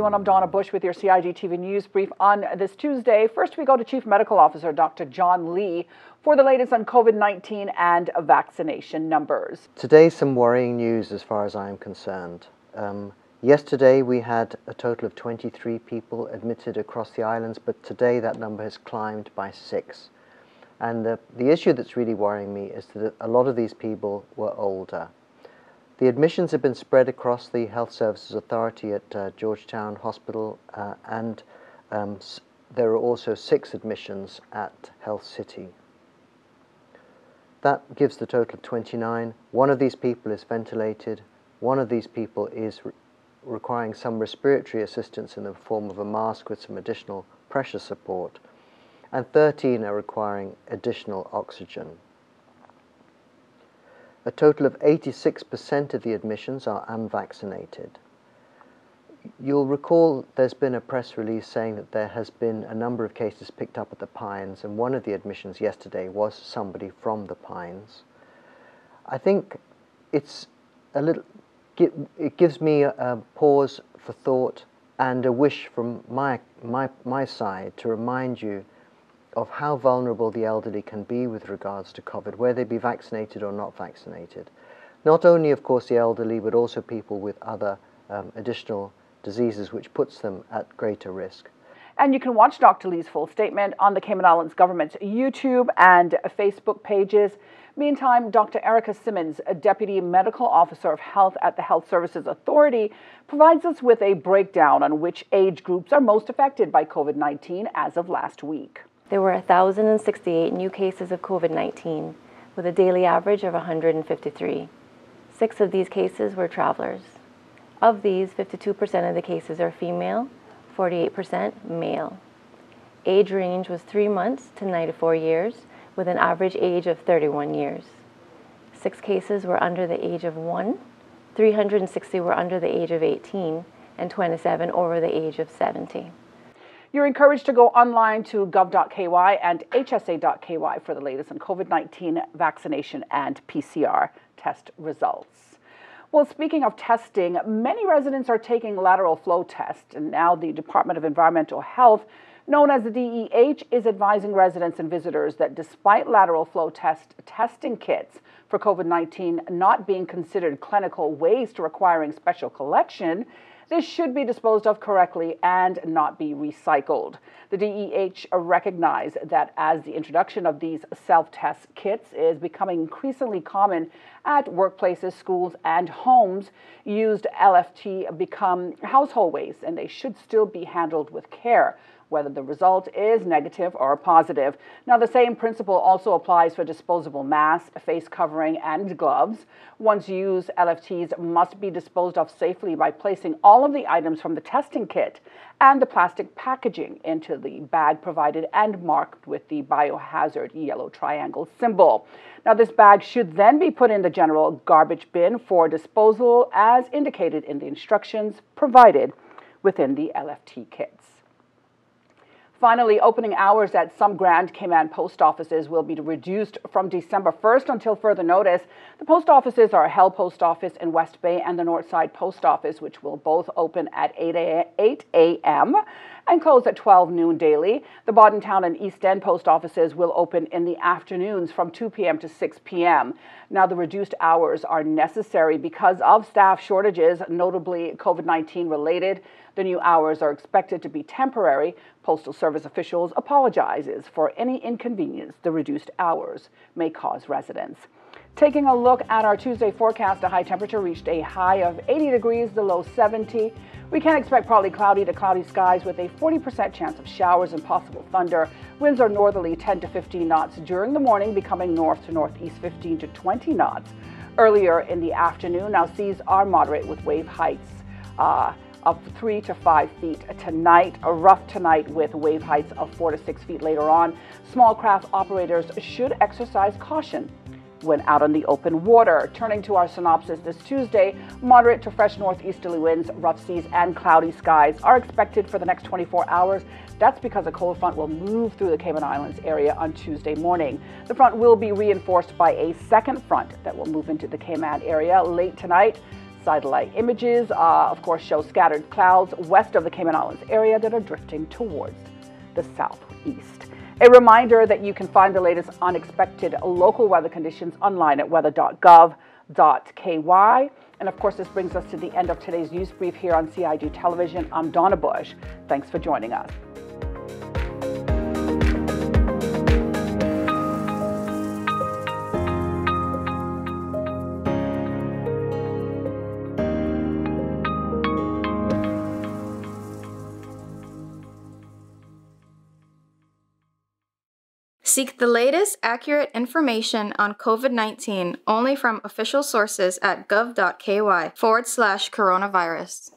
everyone. I'm Donna Bush with your CIG-TV News Brief on this Tuesday. First, we go to Chief Medical Officer Dr. John Lee for the latest on COVID-19 and vaccination numbers. Today, some worrying news as far as I am concerned. Yesterday, we had a total of 23 people admitted across the islands, but today that number has climbed by 6. And the issue that's really worrying me is that a lot of these people were older. The admissions have been spread across the Health Services Authority at Georgetown Hospital, and there are also 6 admissions at Health City. That gives the total of 29. One of these people is ventilated. One of these people is requiring some respiratory assistance in the form of a mask with some additional pressure support. And 13 are requiring additional oxygen. A total of 86% of the admissions are unvaccinated. You'll recall there's been a press release saying that there has been a number of cases picked up at the Pines, and one of the admissions yesterday was somebody from the Pines. I think it's it gives me a pause for thought and a wish from my side to remind you of how vulnerable the elderly can be with regards to COVID, whether they be vaccinated or not vaccinated. Not only, of course, the elderly, but also people with other additional diseases, which puts them at greater risk. And you can watch Dr. Lee's full statement on the Cayman Islands government's YouTube and Facebook pages. Meantime, Dr. Erica Simmons, a Deputy Medical Officer of Health at the Health Services Authority, provides us with a breakdown on which age groups are most affected by COVID-19 as of last week. There were 1,068 new cases of COVID-19, with a daily average of 153. 6 of these cases were travelers. Of these, 52% of the cases are female, 48% male. Age range was 3 months to 94 years, with an average age of 31 years. 6 cases were under the age of 1, 360 were under the age of 18, and 27 over the age of 70. You're encouraged to go online to gov.ky and hsa.ky for the latest on COVID-19 vaccination and PCR test results. Well, speaking of testing, many residents are taking lateral flow tests, and now the Department of Environmental Health, known as the DEH, is advising residents and visitors that despite lateral flow testing kits for COVID-19 not being considered clinical waste requiring special collection, this should be disposed of correctly and not be recycled. The DEH recognize that as the introduction of these self-test kits is becoming increasingly common at workplaces, schools, and homes, used LFT become household waste, and they should still be handled with care, whether the result is negative or positive. Now, the same principle also applies for disposable masks, face covering, and gloves. Once used, LFTs must be disposed of safely by placing all of the items from the testing kit and the plastic packaging into the bag provided and marked with the biohazard yellow triangle symbol. Now, this bag should then be put in the general garbage bin for disposal as indicated in the instructions provided within the LFT kits. Finally, opening hours at some Grand Cayman post offices will be reduced from December 1st until further notice. The post offices are Hell Post Office in West Bay and the Northside Post Office, which will both open at 8 a.m. and close at 12 noon daily. The Boddentown and East End post offices will open in the afternoons from 2 p.m. to 6 p.m. Now, the reduced hours are necessary because of staff shortages, notably COVID-19 related. The new hours are expected to be temporary. Postal Service officials apologizes for any inconvenience the reduced hours may cause residents. Taking a look at our Tuesday forecast, the high temperature reached a high of 80 degrees, the low 70. We can expect partly cloudy to cloudy skies with a 40% chance of showers and possible thunder. Winds are northerly 10 to 15 knots during the morning, becoming north to northeast 15 to 20 knots. Earlier in the afternoon, now seas are moderate with wave heights of 3 to 5 feet tonight. A rough tonight with wave heights of 4 to 6 feet later on. Small craft operators should exercise caution when out on the open water. Turning to our synopsis this Tuesday, moderate to fresh northeasterly winds, rough seas, and cloudy skies are expected for the next 24 hours. That's because a cold front will move through the Cayman Islands area on Tuesday morning. The front will be reinforced by a second front that will move into the Cayman area late tonight. Satellite images, of course, show scattered clouds west of the Cayman Islands area that are drifting towards the southeast. A reminder that you can find the latest unexpected local weather conditions online at weather.gov.ky. And of course, this brings us to the end of today's news brief here on CIG Television. I'm Donna Bush. Thanks for joining us. Seek the latest, accurate information on COVID-19 only from official sources at gov.ky/coronavirus.